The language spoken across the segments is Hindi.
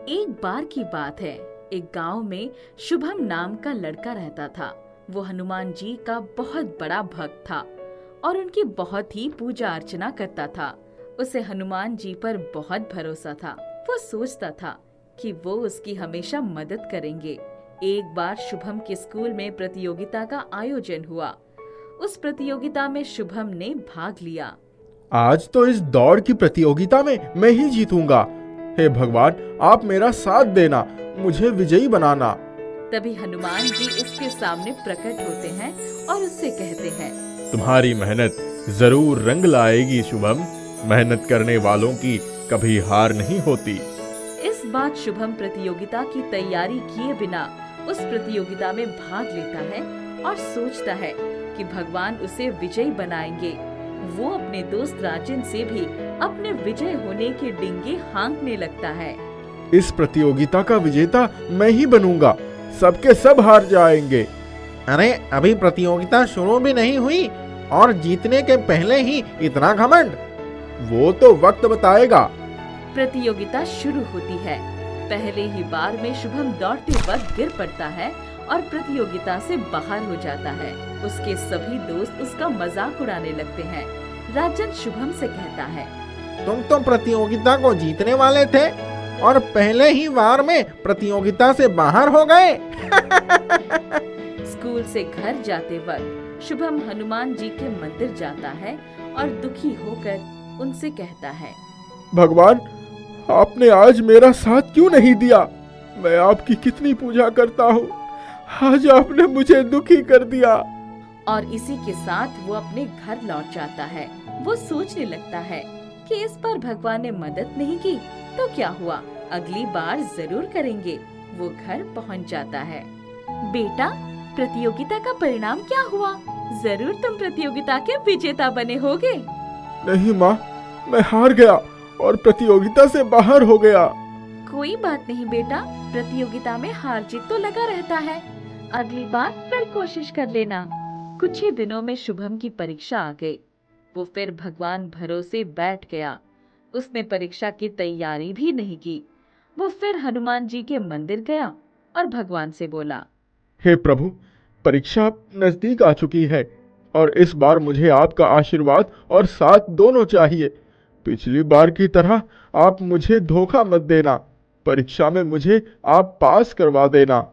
एक बार की बात है, एक गांव में शुभम नाम का लड़का रहता था। वो हनुमान जी का बहुत बड़ा भक्त था और उनकी बहुत ही पूजा अर्चना करता था। उसे हनुमान जी पर बहुत भरोसा था। वो सोचता था कि वो उसकी हमेशा मदद करेंगे। एक बार शुभम के स्कूल में प्रतियोगिता का आयोजन हुआ। उस प्रतियोगिता में शुभम ने भाग लिया। आज तो इस दौड़ की प्रतियोगिता में मैं ही जीतूंगा। हे भगवान, आप मेरा साथ देना, मुझे विजयी बनाना। तभी हनुमान जी उसके सामने प्रकट होते हैं और उससे कहते हैं, तुम्हारी मेहनत जरूर रंग लाएगी शुभम। मेहनत करने वालों की कभी हार नहीं होती। इस बात शुभम प्रतियोगिता की तैयारी किए बिना उस प्रतियोगिता में भाग लेता है और सोचता है कि भगवान उसे विजयी बनाएंगे। वो अपने दोस्त राजन से भी अपने विजय होने के डिंगे हाँकने लगता है। इस प्रतियोगिता का विजेता मैं ही बनूंगा, सबके सब हार जाएंगे। अरे अभी प्रतियोगिता शुरू भी नहीं हुई और जीतने के पहले ही इतना घमंड। वो तो वक्त बताएगा। प्रतियोगिता शुरू होती है। पहले ही बार में शुभम दौड़ते वक्त गिर पड़ता है और प्रतियोगिता से बाहर हो जाता है। उसके सभी दोस्त उसका मजाक उड़ाने लगते हैं। राजन शुभम से कहता है, तुम तो प्रतियोगिता को जीतने वाले थे और पहले ही बार में प्रतियोगिता से बाहर हो गए। स्कूल से घर जाते वक्त शुभम हनुमान जी के मंदिर जाता है और दुखी होकर उनसे कहता है, भगवान, आपने आज मेरा साथ क्यों नहीं दिया? मैं आपकी कितनी पूजा करता हूँ, आज आपने मुझे दुखी कर दिया। और इसी के साथ वो अपने घर लौट जाता है। वो सोचने लगता है कि इस बार भगवान ने मदद नहीं की तो क्या हुआ, अगली बार जरूर करेंगे। वो घर पहुंच जाता है। बेटा, प्रतियोगिता का परिणाम क्या हुआ? जरूर तुम प्रतियोगिता के विजेता बने होगे। नहीं माँ, मैं हार गया और प्रतियोगिता से बाहर हो गया। कोई बात नहीं बेटा, प्रतियोगिता में हार जीत तो लगा रहता है। अगली बार फिर कोशिश कर लेना। कुछ ही दिनों में शुभम की परीक्षा आ गई। वो फिर भगवान भरोसे बैठ गया। उसने परीक्षा की तैयारी भी नहीं की। वो फिर हनुमान जी के मंदिर गया और भगवान से बोला, हे प्रभु, परीक्षा नजदीक आ चुकी है और इस बार मुझे आपका आशीर्वाद और साथ दोनों चाहिए। पिछली बार की तरह आप मुझे धोखा मत देना। परीक्षा में मुझे आप पास करवा देना।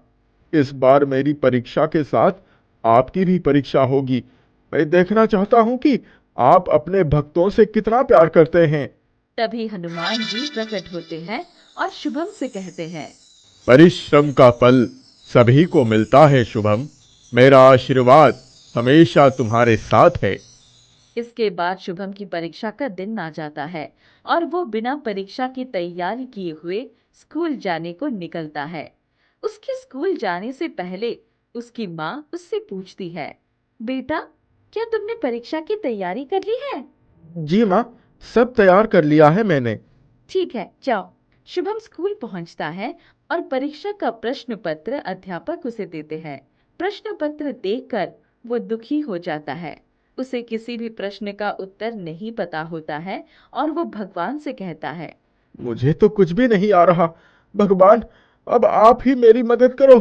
इस बार मेरी परीक्षा के साथ आपकी भी परीक्षा होगी। मैं देखना चाहता हूँ कि आप अपने भक्तों से कितना प्यार करते हैं। तभी हनुमान जी प्रकट होते हैं और शुभम से कहते हैं, परिश्रम का फल सभी को मिलता है शुभम। मेरा आशीर्वाद हमेशा तुम्हारे साथ है। इसके बाद शुभम की परीक्षा का दिन आ जाता है और वो बिना परीक्षा की तैयारी किए हुए स्कूल जाने को निकलता है। उसके स्कूल जाने से पहले उसकी माँ उससे पूछती है, बेटा, क्या तुमने परीक्षा की तैयारी कर ली है? जी माँ, सब तैयार कर लिया है मैंने। ठीक है, जाओ। शुभम स्कूल पहुंचता है और परीक्षा का प्रश्न पत्र अध्यापक उसे देते हैं। प्रश्न पत्र देखकर वो दुखी हो जाता है। उसे किसी भी प्रश्न का उत्तर नहीं पता होता है और वो भगवान से कहता है, मुझे तो कुछ भी नहीं आ रहा। भगवान, अब आप ही मेरी मदद करो।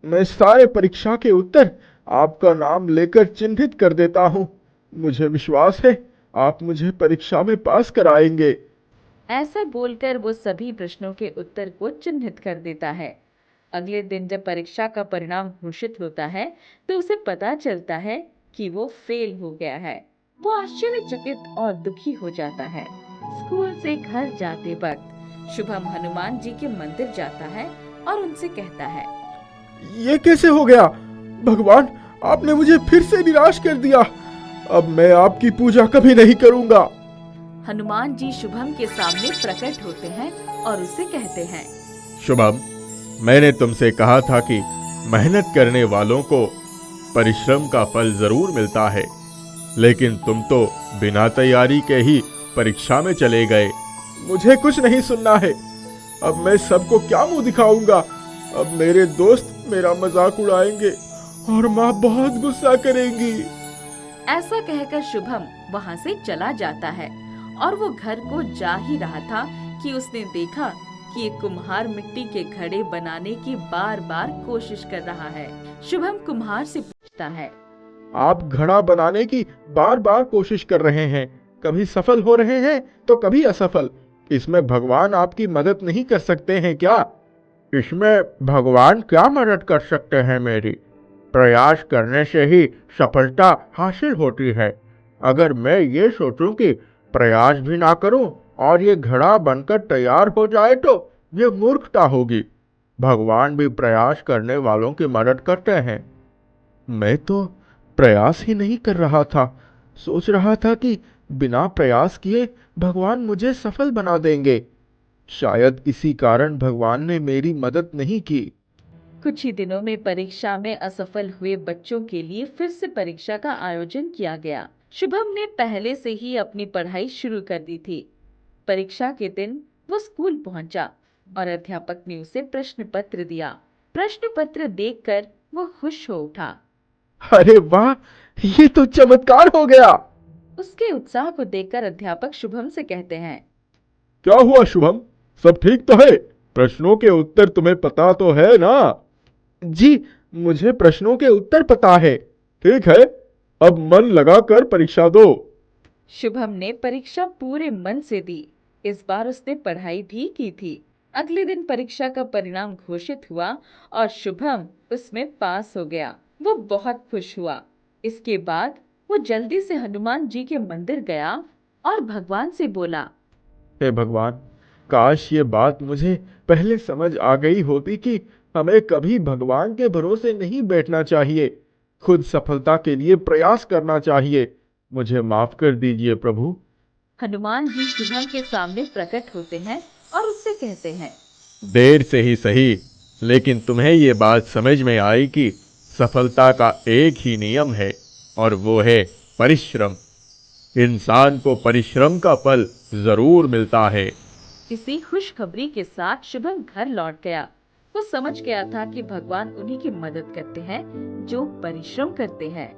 मैं सारे परीक्षा के उत्तर आपका नाम लेकर चिन्हित कर देता हूँ। मुझे विश्वास है आप मुझे परीक्षा में पास कराएंगे। ऐसा बोलकर वो सभी प्रश्नों के उत्तर को चिन्हित कर देता है। अगले दिन जब परीक्षा का परिणाम घोषित होता है तो उसे पता चलता है कि वो फेल हो गया है। वो आश्चर्यचकित और दुखी हो जाता है। स्कूल से घर जाते वक्त शुभम हनुमान जी के मंदिर जाता है और उनसे कहता है, ये कैसे हो गया? भगवान, आपने मुझे फिर से निराश कर दिया। अब मैं आपकी पूजा कभी नहीं करूंगा। हनुमान जी शुभम के सामने प्रकट होते हैं और उसे कहते हैं, शुभम, मैंने तुमसे कहा था कि मेहनत करने वालों को परिश्रम का फल जरूर मिलता है, लेकिन तुम तो बिना तैयारी के ही परीक्षा में चले गए। मुझे कुछ नहीं सुनना है। अब मैं सबको क्या मुंह दिखाऊंगा? अब मेरे दोस्त मेरा मजाक उड़ाएंगे और माँ बहुत गुस्सा करेंगी। ऐसा कहकर शुभम वहां से चला जाता है और वो घर को जा ही रहा था कि उसने देखा कि एक कुम्हार मिट्टी के घड़े बनाने की बार बार कोशिश कर रहा है। शुभम कुम्हार से पूछता है, आप घड़ा बनाने की बार बार कोशिश कर रहे हैं, कभी सफल हो रहे हैं तो कभी असफल। इसमें भगवान आपकी मदद नहीं कर सकते हैं क्या? इसमें भगवान क्या मदद कर सकते हैं मेरी? प्रयास करने से ही सफलता हासिल होती है। अगर मैं ये सोचूं कि प्रयास भी ना करूं और ये घड़ा बनकर तैयार हो जाए तो ये मूर्खता होगी। भगवान भी प्रयास करने वालों की मदद करते हैं। मैं तो प्रयास ही नहीं कर रहा था, सोच रहा था कि बिना प्रयास किए भगवान मुझे सफल बना देंगे। शायद इसी कारण भगवान ने मेरी मदद नहीं की। कुछ ही दिनों में परीक्षा में असफल हुए बच्चों के लिए फिर से परीक्षा का आयोजन किया गया। शुभम ने पहले से ही अपनी पढ़ाई शुरू कर दी थी। परीक्षा के दिन वो स्कूल पहुंचा और अध्यापक ने उसे प्रश्न पत्र दिया। प्रश्न पत्र देखकर वो खुश हो उठा। अरे वाह, ये तो चमत्कार हो गया। उसके उत्साह को देखकर अध्यापक शुभम से कहते हैं, क्या हुआ शुभम, सब ठीक तो है? प्रश्नों के उत्तर तुम्हें पता तो है ना? जी, मुझे प्रश्नों के उत्तर पता है। ठीक है, अब मन लगाकर परीक्षा दो। शुभम ने परीक्षा पूरे मन से दी। इस बार उसने पढ़ाई भी की थी। अगले दिन परीक्षा का परिणाम घोषित हुआ और शुभम उसमें पास हो गया। वो बहुत खुश हुआ। इसके बाद वो जल्दी से हनुमान जी के मंदिर गया और भगवान से बोला, हे भगवान, काश ये बात मुझे पहले समझ आ गई होती कि हमें कभी भगवान के भरोसे नहीं बैठना चाहिए, खुद सफलता के लिए प्रयास करना चाहिए। मुझे माफ कर दीजिए प्रभु। हनुमान जी शुभम के सामने प्रकट होते हैं और उससे कहते हैं, देर से ही सही, लेकिन तुम्हें ये बात समझ में आई कि सफलता का एक ही नियम है और वो है परिश्रम। इंसान को परिश्रम का फल जरूर मिलता है। इसी खुशखबरी के साथ शुभम घर लौट गया। वो समझ गया था कि भगवान उन्हीं की मदद करते हैं जो परिश्रम करते हैं।